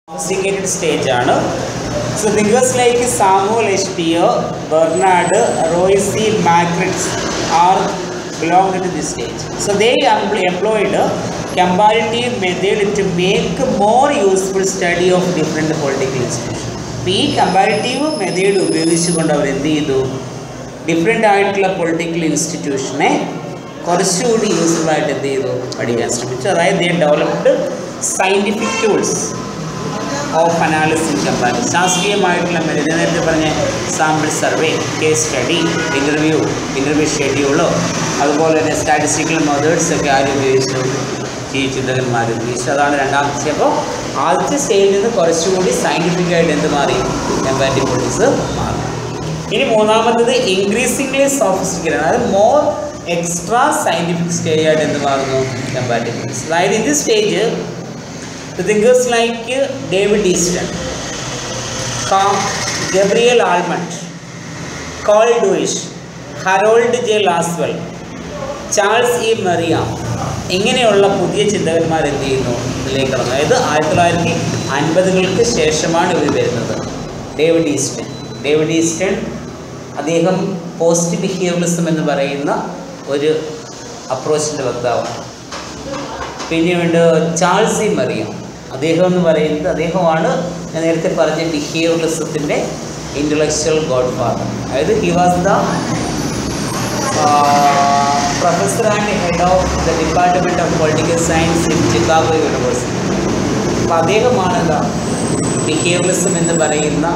sophisticated stage ആണ്. So thinkers like Samuel H. Thier, Bernard, Royce Magritte are belonged to this stage. So they employed a comparative method to make more useful study of different political institutions. ഈ comparative method ഉപയോഗിച്ചുകൊണ്ട് അവർ എന്ത് ചെയ്തു, different ആയിട്ടുള്ള political ഇൻസ്റ്റിറ്റ്യൂഷനെ കുറച്ചുകൂടി useful ആയിട്ട് എന്ത് ചെയ്തു പഠിക്കാൻ ശ്രമിച്ചു. അതായത് they developed scientific tools of analysis comparison. ശാസ്ത്രീയമായിട്ടുള്ള മെത്തേഡ്, നേരത്തെ പറഞ്ഞ sample survey, case study, interview ഷെഡ്യൂളോ അതുപോലെ തന്നെ സ്റ്റാറ്റിസ്റ്റിക്കൽ മെത്തേഡ്സ് ഒക്കെ ആരും ഉപയോഗിച്ചു, ഈ ചിന്തകന്മാർ ഉപയോഗിച്ചു. അതാണ് രണ്ടാമത്തെ. അപ്പോൾ ആദ്യത്തെ സ്റ്റേജിൽ നിന്ന് കുറച്ചുകൂടി സയൻറ്റിഫിക് ആയിട്ട് എന്ത് മാറി, കമ്പാരിറ്റീവ് പൊളിറ്റിക്സ് മാറി. ഇനി മൂന്നാമത്തത് ഇൻക്രീസിംഗ്ലി സോഫിസ്റ്റിക്കേറ്റഡ്, അതായത് മോർ എക്സ്ട്രാ സയൻറ്റിഫിക് സ്റ്റേജ് ആയിട്ട് എന്ത് മാറുന്നു, കമ്പാരിറ്റീവ് പൊളിറ്റിക്സ്. അതായത് ഇത് stage thinkers like David Easton, Gabriel Almond, Carl Dweck, Harold J. Laswell, Charles E. Merriam, ഇങ്ങനെയുള്ള പുതിയ ചിന്തകന്മാർ എന്ത് ചെയ്യുന്നു ഇതിലേക്ക് കടന്നു. അതായത് 1950-കൾക്ക് ശേഷമാണ് ഇവർ വരുന്നത്. ഡേവിഡ് ഈസ്റ്റൺ അദ്ദേഹം പോസ്റ്റ് ബിഹേവിയറിസം എന്ന് പറയുന്ന ഒരു അപ്രോച്ചിൻ്റെ വക്താവാണ്. പിന്നീട് ചാൾസ് ഇ മെറിയം, അദ്ദേഹം എന്ന് പറയുന്നത്, അദ്ദേഹമാണ് ഞാൻ നേരത്തെ പറഞ്ഞ ബിഹേവിയറിസത്തിൻ്റെ ഇൻ്റലക്ച്വൽ ഗോഡ് ഫാദർ. അതായത് he was the professor and head of the department of political science in Chicago university. അപ്പോൾ അദ്ദേഹമാണ് എന്താ ബിഹേവിയറിസം എന്ന് പറയുന്ന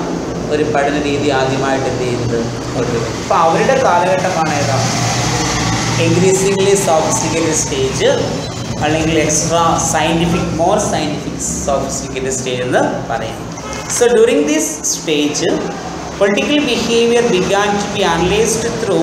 ഒരു പഠന രീതി ആദ്യമായിട്ട് എന്ത് ചെയ്യുന്നത് കൊണ്ടുവരും. അപ്പോൾ അവരുടെ കാലഘട്ടമാണ് ഏതാ ഇൻക്രീസിംഗ്ലി സോഫിസ്റ്റിക്കേറ്റഡ് സ്റ്റേജ്, അല്ലെങ്കിൽ extra scientific, more scientific sophisticated stage എന്ന് പറയുന്നു. So during this stage political behaviour began to be analysed through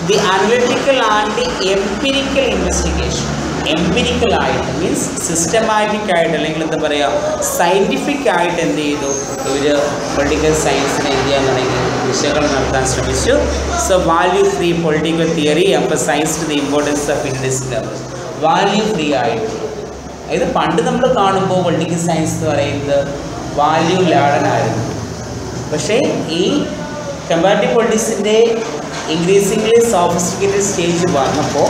the analytical and empirical investigation. എംപിരിക്കലായിട്ട് മീൻസ് സിസ്റ്റമാറ്റിക് ആയിട്ട്, അല്ലെങ്കിൽ എന്താ പറയുക, സയൻറ്റിഫിക് ആയിട്ട് എന്ത് ചെയ്തു ഇവർ പൊളിറ്റിക്കൽ സയൻസിനെ എന്ത് ചെയ്യാൻ തുടങ്ങി, വിശകലനം നടത്താൻ ശ്രമിച്ചു. So value free political theory emphasised the importance of in discovery. Value free ആയിട്ട്, അതായത് പണ്ട് നമ്മൾ കാണുമ്പോൾ പൊളിറ്റിക്കൽ സയൻസ് എന്ന് പറയുന്നത് വാല്യൂ ലാഡനായിരുന്നു. പക്ഷേ ഈ കമ്പാരിറ്റീവ് പൊളിറ്റിക്സിൻ്റെ ഇൻക്രീസിംഗ്ലി സോഫിസ്റ്റിക്കേറ്റഡ് സ്റ്റേജ് വന്നപ്പോൾ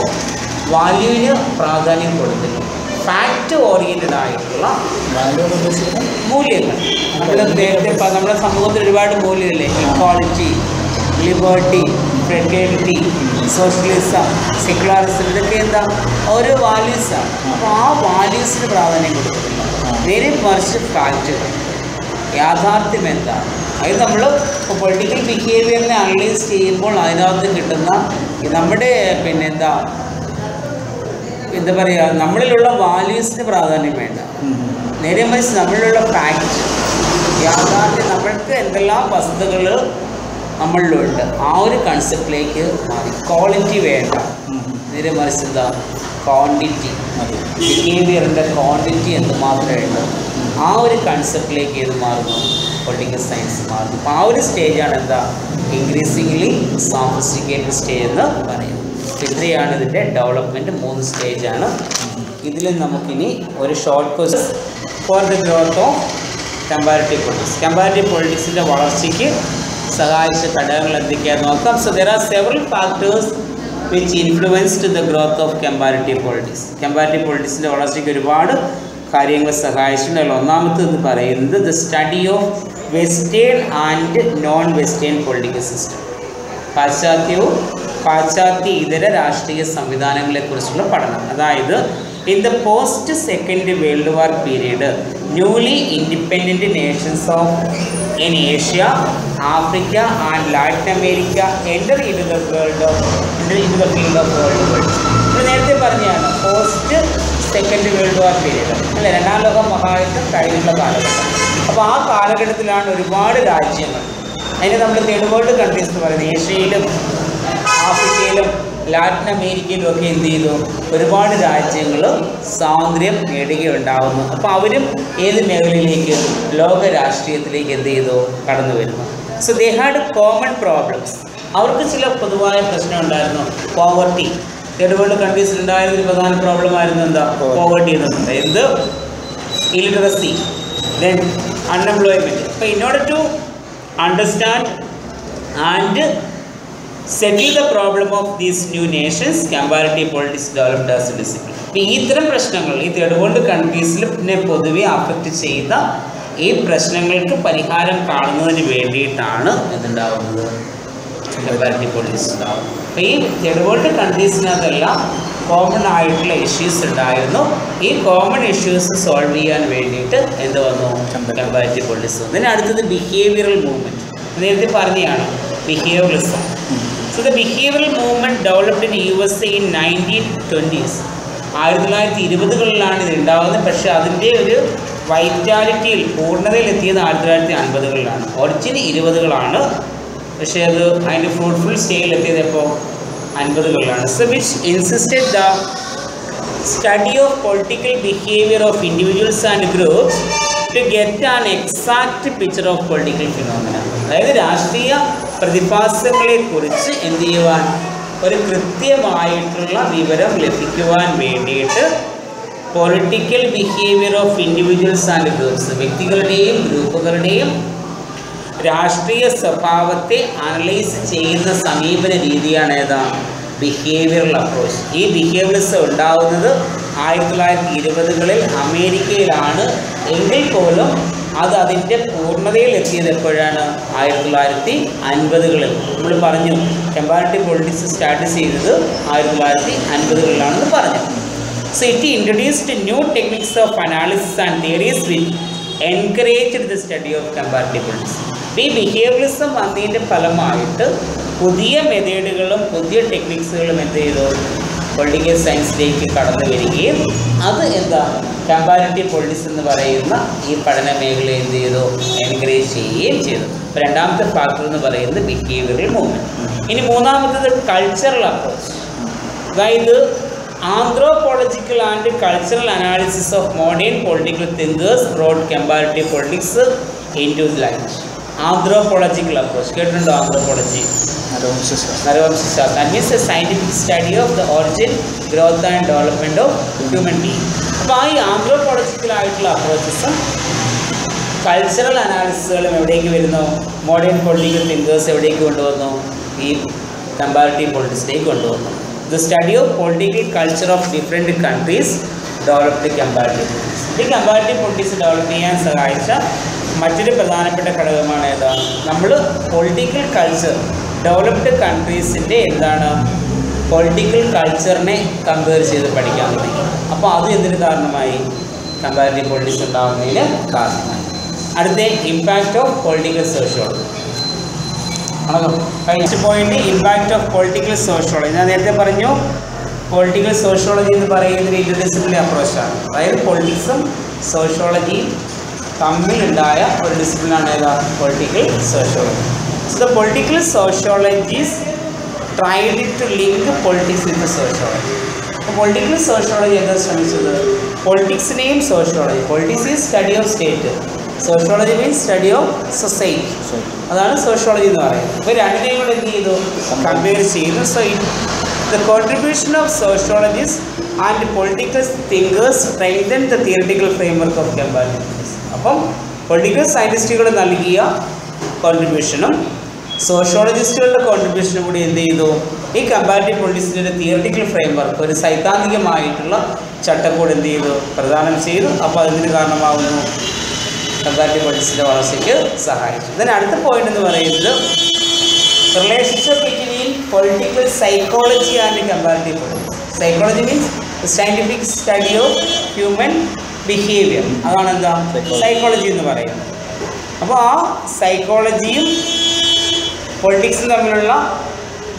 വാല്യൂവിന് പ്രാധാന്യം കൊടുത്തില്ല. ഫാക്റ്റ് ഓറിയൻറ്റഡ് ആയിട്ടുള്ള മൂല്യങ്ങൾ, നമ്മൾ നേരത്തെ നമ്മുടെ സമൂഹത്തിൽ ഒരുപാട് മൂല്യമില്ലേ, equality, liberty, fraternity, socialism, secularism, ഇതൊക്കെ എന്താ ഓരോ വാല്യൂസാണ്. അപ്പോൾ ആ വാല്യൂസിന് പ്രാധാന്യം കൊടുക്കുന്നില്ല. നേരെ മറിച്ച് ഫാക്റ്റുകൾ, യാഥാർത്ഥ്യം എന്താണ്, അത് നമ്മൾ ഇപ്പോൾ പൊളിറ്റിക്കൽ ബിഹേവിയറിനെ അനലൈസ് ചെയ്യുമ്പോൾ അതിനകത്ത് കിട്ടുന്ന നമ്മുടെ എന്താ പറയുക, നമ്മളിലുള്ള വാല്യൂസിന് പ്രാധാന്യം വേണ്ട. നേരെ മറിച്ച് നമ്മളിലുള്ള ഫാക്റ്റ്, യാഥാർത്ഥ്യം, നമ്മൾക്ക് എന്തെല്ലാം വസ്തുതകൾ നമ്മളിലുണ്ട്, ആ ഒരു കൺസെപ്റ്റിലേക്ക് മാറി. ക്വാളിറ്റി വേണ്ട, നേരെ മറിച്ച് എന്താ ക്വാണ്ടിറ്റി, ബിഹേവിയറിൻ്റെ ക്വാണ്ടിറ്റി എന്ത് മാത്രമേ ഉള്ളൂ, ആ ഒരു കൺസെപ്റ്റിലേക്ക് ഏത് മാറുന്നു, പൊളിറ്റിക്കൽ സയൻസ് മാറുന്നു. അപ്പോൾ ആ ഒരു സ്റ്റേജാണ് എന്താ ഇൻക്രീസിംഗ്ലി സോഫിസ്റ്റിക്കേറ്റഡ് സ്റ്റേജ് എന്ന് പറയുന്നത്. ഇത്രയാണ് ഇതിൻ്റെ ഡെവലപ്മെൻറ്റ്. 3 സ്റ്റേജാണ്. ഇതിൽ നമുക്കിനി ഒരു short course for the growth of comparative politics, comparative പൊളിറ്റിക്സിൻ്റെ വളർച്ചയ്ക്ക് സഹായിച്ച ഘടകങ്ങൾ എന്തൊക്കെയാണെന്ന് നോക്കാം. So there are several factors which influenced the growth of comparative politics. Comparative പൊളിറ്റിക്സിൻ്റെ വളർച്ചയ്ക്ക് ഒരുപാട് കാര്യങ്ങൾ സഹായിച്ചിട്ടുണ്ട്. അതിൽ ഒന്നാമത്തേന്ന് പറയുന്നത് the study of western and non western political system. പാശ്ചാത്യവും പാശ്ചാത്യ ഇതര രാഷ്ട്രീയ സംവിധാനങ്ങളെക്കുറിച്ചുള്ള പഠനം. അതായത് in the post second world war period newly independent nations of in Asia, Africa and Latin America enter in the field of world politics. ഇത് നേരത്തെ പറഞ്ഞതാണ് post second world war period, അല്ലെ, 2ാം ലോക മഹായുദ്ധം കഴിഞ്ഞുള്ള കാലഘട്ടം. അപ്പോൾ ആ കാലഘട്ടത്തിലാണ് ഒരുപാട് രാജ്യങ്ങൾ, അതിനെ നമ്മൾ തേർഡ് വേൾഡ് കൺട്രീസ് എന്ന് പറയുന്നത്, ഏഷ്യയിലും ആഫ്രിക്കയിലും ലാറ്റിൻ അമേരിക്കയിലും ഒക്കെ എന്ത് ചെയ്തു, ഒരുപാട് രാജ്യങ്ങൾ സ്വാതന്ത്ര്യം നേടുകയുണ്ടാകുന്നു. അപ്പോൾ അവരും ഏത് മേഖലയിലേക്ക്, ലോക രാഷ്ട്രീയത്തിലേക്ക് എന്ത് ചെയ്തു കടന്നു വരുന്നു. So they had common problems. അവർക്ക് ചില പൊതുവായ പ്രശ്നം ഉണ്ടായിരുന്നു. പോവർട്ടി, തേർഡ് വേൾഡ് കൺട്രീസിൽ ഉണ്ടായിരുന്ന ഒരു പ്രധാന പ്രോബ്ലം ആയിരുന്നു എന്താ, പോവർട്ടി എന്നുണ്ട്. എന്ത് ഇലിറ്ററസി, then unemployment. So in order to understand and settle the problem of these new nations, comparative politics developed as a discipline. അപ്പോൾ ഈ ഇത്തരം പ്രശ്നങ്ങൾ ഈ തേർഡ് വേൾഡ് കൺട്രീസിൽ പിന്നെ പൊതുവെ അഫക്റ്റ് ചെയ്ത ഈ പ്രശ്നങ്ങൾക്ക് പരിഹാരം കാണുന്നതിന് വേണ്ടിയിട്ടാണ് എന്തുണ്ടാവുന്നത്, കമ്പാരിറ്റീവ് പൊളിറ്റിക്സ് ഉണ്ടാവുന്നത്. അപ്പോൾ ഈ തേർഡ് വേൾഡ് കൺട്രീസിനകത്തെല്ലാം കോമൺ ആയിട്ടുള്ള ഇഷ്യൂസ് ഉണ്ടായിരുന്നു. ഈ കോമൺ ഇഷ്യൂസ് സോൾവ് ചെയ്യാൻ വേണ്ടിയിട്ട് എന്ത് വന്നു, കമ്പാരിറ്റീവ് പൊളിറ്റിക്സ് വന്നു. ഇതിന് അടുത്തത് ബിഹേവിയറൽ മൂവ്മെൻറ്റ്. നേരത്തെ പറഞ്ഞതാണ് behaviouralism. So the behavioural movement developed in USA in 1920s. 1920-കളിലാണ് ഇത് ഉണ്ടാകുന്നത്. പക്ഷേ അതിൻ്റെ ഒരു വൈറ്റാലിറ്റിയിൽ പൂർണ്ണതയിലെത്തിയത് 1950-കളിലാണ്. ഒറിജിൻ 20-കളാണ്, പക്ഷേ അത് അതിൻ്റെ ഫ്രൂട്ട്ഫുൾ സ്റ്റേജിലെത്തിയത് എപ്പോൾ, 50-കളിലാണ്. So which insisted the study of political behaviour of individuals and groups to get an exact picture of political phenomena. അതായത് രാഷ്ട്രീയ പ്രതിഭാസങ്ങളെക്കുറിച്ച് എന്ത് ചെയ്യുവാൻ, ഒരു കൃത്യമായിട്ടുള്ള വിവരം ലഭിക്കുവാൻ വേണ്ടിയിട്ട് political behaviour of individuals and groups, വ്യക്തികളുടെയും ഗ്രൂപ്പുകളുടെയും രാഷ്ട്രീയ സ്വഭാവത്തെ അനലൈസ് ചെയ്യുന്ന സമീപന രീതിയാണ് ഏതാ, ബിഹേവിയറൽ അപ്രോച്ച്. ഈ ബിഹേവിയറിസം ഉണ്ടാകുന്നത് 1920-കളിൽ അമേരിക്കയിലാണ്. എങ്കിൽ പോലും അത് അതിൻ്റെ പൂർണ്ണതയിൽ എത്തിയത് എപ്പോഴാണ്, 1950-കളിൽ. നമ്മൾ പറഞ്ഞു കമ്പാരിറ്റീവ് പൊളിറ്റിക്സ് സ്റ്റാർട്ട് ചെയ്തത് 1950-കളിലാണെന്ന് പറഞ്ഞു. So it introduced new techniques of analysis and theories which encouraged the study of comparative politics. ഈ ബിഹേവിയറിസം വന്നതിൻ്റെ ഫലമായിട്ട് പുതിയ മെത്തേഡുകളും പുതിയ ടെക്നിക്സുകളും എന്ത് ചെയ്തു, പൊളിറ്റിക്കൽ സയൻസിലേക്ക് കടന്നു വരികയും അത് എന്താ കമ്പാരിറ്റീവ് പൊളിറ്റിക്സ് എന്ന് പറയുന്ന ഈ പഠന മേഖല എന്ത് ചെയ്തു, എൻകറേജ് ചെയ്യുകയും ചെയ്തു. അപ്പോൾ രണ്ടാമത്തെ ഫാക്ടർ എന്ന് പറയുന്നത് ബിഹേവിയറൽ മൂവ്മെൻറ്റ്. ഇനി മൂന്നാമത്തത് കൾച്ചറൽ അപ്രോച്ച്. അതായത് anthropological and cultural analysis of modern political thinkers brought comparative politics into light. Anthropological approach കേട്ടിട്ടുണ്ടോ? ആന്ത്രോപോളജി, നരവംശശാസ്ത്രം. That means a scientific study of the origin, growth and development of human being. അപ്പോൾ ഈ anthropological ആയിട്ടുള്ള അപ്രോച്ചസും cultural അനാലിസിസുകളും എവിടേക്ക് വരുന്നു, modern political thinkers എവിടേക്ക് കൊണ്ടുവന്നു, ഈ കമ്പാരിറ്റീവ് പൊളിറ്റിക്സിലേക്ക് കൊണ്ടുവന്നു. The study of political culture of different countries developed comparative politics. ഈ കമ്പാരിറ്റീവ് പൊളിറ്റിക്സ് ഡെവലപ്പ് ചെയ്യാൻ സഹായിച്ച മറ്റൊരു പ്രധാനപ്പെട്ട ഘടകമാണ് ഏതാ, നമ്മൾ പൊളിറ്റിക്കൽ കൾച്ചർ ഡെവലപ്ഡ് കൺട്രീസിൻ്റെ എന്താണ് പൊളിറ്റിക്കൽ കൾച്ചറിനെ കമ്പയർ ചെയ്ത് പഠിക്കാൻ തുടങ്ങി. അപ്പോൾ അത് എന്തിന് കാരണമായി, കമ്പാരിറ്റീവ് പൊളിറ്റിക്സ് ഉണ്ടാകുന്നതിന് കാരണമായി. അടുത്ത impact of political sociology. Next point impact of political sociology. ഞാൻ നേരത്തെ പറഞ്ഞു പൊളിറ്റിക്കൽ സോഷ്യോളജി എന്ന് പറയുന്നത് ഇന്റർഡിസിപ്ലിനറി അപ്രോച്ചാണ്. അതായത് പൊളിറ്റിക്സും സോഷ്യോളജിയും തമ്മിലുണ്ടായ ഒരു ഡിസിപ്ലിനാണ് ഏതാ, political sociology. So the political sociologies tried to link politics with sociology. അപ്പോൾ പൊളിറ്റിക്കൽ സോഷ്യോളജി എന്താ ശ്രമിച്ചത്, പൊളിറ്റിക്സിനെയും sociology, politics is study of state, sociology means study of society. അതാണ് സോഷ്യോളജി എന്ന് പറയുന്നത്. അപ്പോൾ രണ്ടിനെയും കൂടെ എന്ത് ചെയ്തു, കമ്പയർ ചെയ്തു. So the contribution of sociologists and political thinkers strengthened the theoretical framework of comparative politics. അപ്പം പൊളിറ്റിക്കൽ സയൻറ്റിസ്റ്റുകൾ നൽകിയ കോൺട്രിബ്യൂഷനും സോഷ്യോളജിസ്റ്റുകളുടെ കോൺട്രിബ്യൂഷനും കൂടി എന്ത് ചെയ്തു, ഈ കമ്പാരിറ്റീവ് പൊളിറ്റിക്സിൻ്റെ ഒരു തിയററ്റിക്കൽ ഫ്രെയിംവർക്ക്, ഒരു സൈദ്ധാന്തികമായിട്ടുള്ള ചട്ടക്കൂട് എന്ത് ചെയ്തു, പ്രദാനം ചെയ്തു. അപ്പോൾ അതിന് കാരണമാകുന്നു കമ്പാരിറ്റീവ് പൊളിറ്റിക്സിൻ്റെ വളർച്ചയ്ക്ക് സഹായിച്ചു. ഇതിന് അടുത്ത പോയിന്റ് എന്ന് പറയുന്നത് relationship between political psychology and comparative politics. Psychology means the scientific study of human behavior. അതാണ് എന്താ സൈക്കോളജി എന്ന് പറയുന്നത്. അപ്പോൾ ആ സൈക്കോളജിയും പൊളിറ്റിക്സും തമ്മിലുള്ള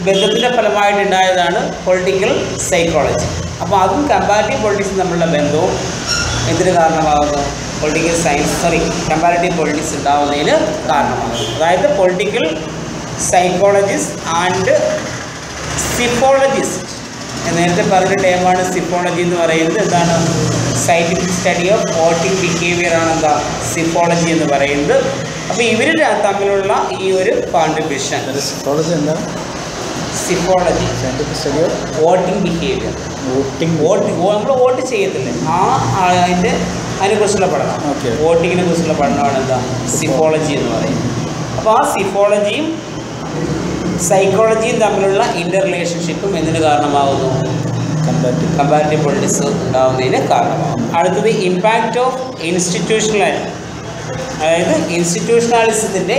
ബന്ധത്തിൻ്റെ ഫലമായിട്ടുണ്ടായതാണ് പൊളിറ്റിക്കൽ സൈക്കോളജി. അപ്പോൾ അതും കമ്പാരിറ്റീവ് പൊളിറ്റിക്സും തമ്മിലുള്ള ബന്ധവും എന്തിന് കാരണമാകുന്നു, പൊളിറ്റിക്കൽ സയൻസ് കമ്പാരിറ്റീവ് പൊളിറ്റിക്സ് ഉണ്ടാവുന്നതിന് കാരണമാകുന്നു. അതായത് പൊളിറ്റിക്കൽ സൈക്കോളജിസ്റ്റ് ആൻഡ് സിഫോളജിസ്റ്റ്. നേരത്തെ പറഞ്ഞ ടേമാണ് സിഫോളജി എന്ന് പറയുന്നത്. എന്താണ്, scientific study of voting behaviour ആണ് എന്താ സിഫോളജി എന്ന് പറയുന്നത്. അപ്പോൾ ഇവർ തമ്മിലുള്ള ഈ ഒരു കോൺട്രിബ്യൂഷൻ, സിഫോളജി എന്താണ്, psephology scientific study of voting behaviour. നമ്മൾ വോട്ട് ചെയ്യത്തില്ലേ, അതിൻ്റെ അതിനെക്കുറിച്ചുള്ള പഠനം. വോട്ടിങ്ങിനെ കുറിച്ചുള്ള പഠനമാണ് എന്താ സിഫോളജി എന്ന് പറയുന്നത്. അപ്പോൾ ആ സിഫോളജിയും സൈക്കോളജിയും തമ്മിലുള്ള ഇൻ്റർ റിലേഷൻഷിപ്പും എന്തിന് കാരണമാകുന്നു? കമ്പാരിറ്റീവ് പൊളിറ്റിക്സ് ഉണ്ടാകുന്നതിന് കാരണമാകും. അടുത്തത് ഇമ്പാക്റ്റ് ഓഫ് ഇൻസ്റ്റിറ്റ്യൂഷണൽ, അതായത് ഇൻസ്റ്റിറ്റ്യൂഷണാലിസത്തിൻ്റെ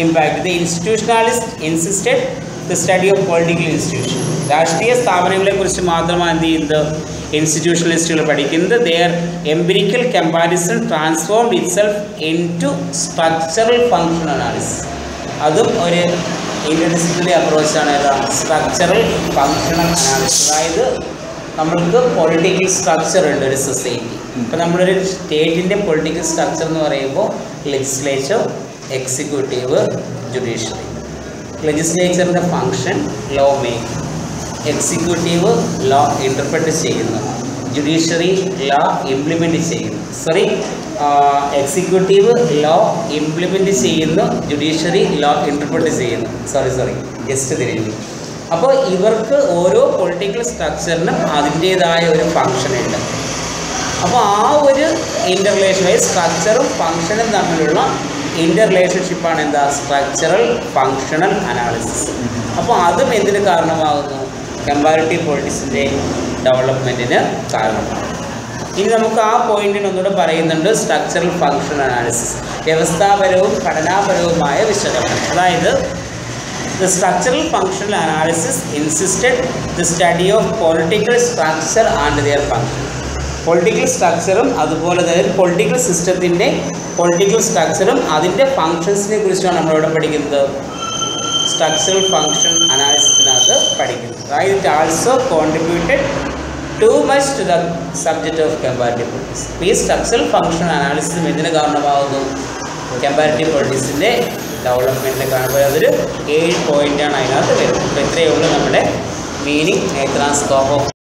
impact. The institutionalist insisted the study of political institution. രാഷ്ട്രീയ സ്ഥാപനങ്ങളെക്കുറിച്ച് മാത്രമാണ് എന്ത് ചെയ്യുന്നത്? ഇൻസ്റ്റിറ്റ്യൂഷണലിസ്റ്റുകൾ പഠിക്കുന്നത്. Their empirical comparison transformed itself into structural function analysis. അതും ഒരു ഇൻ്റർഡിസിപ്ലിനറി അപ്രോച്ചാണ്. ഏതാണ്? Structural functional analysis. അതായത് നമ്മൾക്ക് പൊളിറ്റിക്കൽ സ്ട്രക്ചർ ഉണ്ട് ഒരു സൊസൈറ്റി. ഇപ്പോൾ നമ്മളൊരു സ്റ്റേറ്റിൻ്റെ പൊളിറ്റിക്കൽ സ്ട്രക്ചർ എന്ന് പറയുമ്പോൾ ലെജിസ്ലേച്ചർ, എക്സിക്യൂട്ടീവ്, ജുഡീഷ്യറി. ലെജിസ്ലേച്ചറിൻ്റെ function law making, executive law interpret ചെയ്യുന്നു, ജുഡീഷ്യറി ലോ ഇംപ്ലിമെൻറ്റ് ചെയ്യുന്നു. എക്സിക്യൂട്ടീവ് ലോ ഇംപ്ലിമെൻറ്റ് ചെയ്യുന്നു, ജുഡീഷ്യറി ലോ ഇൻ്റർപ്രറ്റ് ചെയ്യുന്നു. ജസ്റ്റ് തിരിഞ്ഞു. അപ്പോൾ ഇവർക്ക് ഓരോ പൊളിറ്റിക്കൽ സ്ട്രക്ചറിനും അതിൻ്റേതായ ഒരു ഫങ്ഷനുണ്ട്. അപ്പോൾ ആ ഒരു ഇൻ്റർ റിലേഷൻ, സ്ട്രക്ചറും ഫങ്ഷനും തമ്മിലുള്ള ഇൻ്റർ റിലേഷൻഷിപ്പാണ് എന്താ? Structural functional analysis. അപ്പോൾ അതും എന്തിന് കാരണമാകുന്നു? കമ്പാരിറ്റീവ് പൊളിറ്റിക്സിൻ്റെ ഡെവലപ്മെൻറ്റിന് കാരണമാകും. ഇനി നമുക്ക് ആ പോയിന്റിന് ഒന്നുകൂടെ പറയുന്നുണ്ട്. സ്ട്രക്ചറൽ ഫങ്ഷണൽ അനാലിസിസ്, വ്യവസ്ഥാപരവും ഘടനാപരവുമായ വിശകലനം. അതായത് the structural functional analysis insisted the study of political structure and their function. Political സ്ട്രക്ചറും അതുപോലെ തന്നെ പൊളിറ്റിക്കൽ സിസ്റ്റത്തിൻ്റെ പൊളിറ്റിക്കൽ സ്ട്രക്ചറും അതിൻ്റെ ഫങ്ഷൻസിനെ കുറിച്ചാണ് നമ്മളിവിടെ പഠിക്കുന്നത്. സ്ട്രക്ചറൽ ഫങ്ഷൻ അനാലിസിസിനകത്ത് പഠിക്കുന്നത്. അതായത് it also contributed to much to the subject of comparative politics. ഈ സ്ട്രക്ചറൽ ഫങ്ഷൻ അനാലിസിസും ഇതിന് കാരണമാകുന്നു? കമ്പാരിറ്റീവ് പൊളിറ്റിക്സിൻ്റെ ഡെവലപ്മെൻറ്റിനെ കാണുമ്പോൾ അതൊരു 7 പോയിൻ്റാണ് അതിനകത്ത് വരുന്നത്. അപ്പോൾ ഇത്രയേ ഉള്ളൂ നമ്മുടെ മീനിങ്, നേത്രാൻ സ്കോപ്പ് ഓഫ്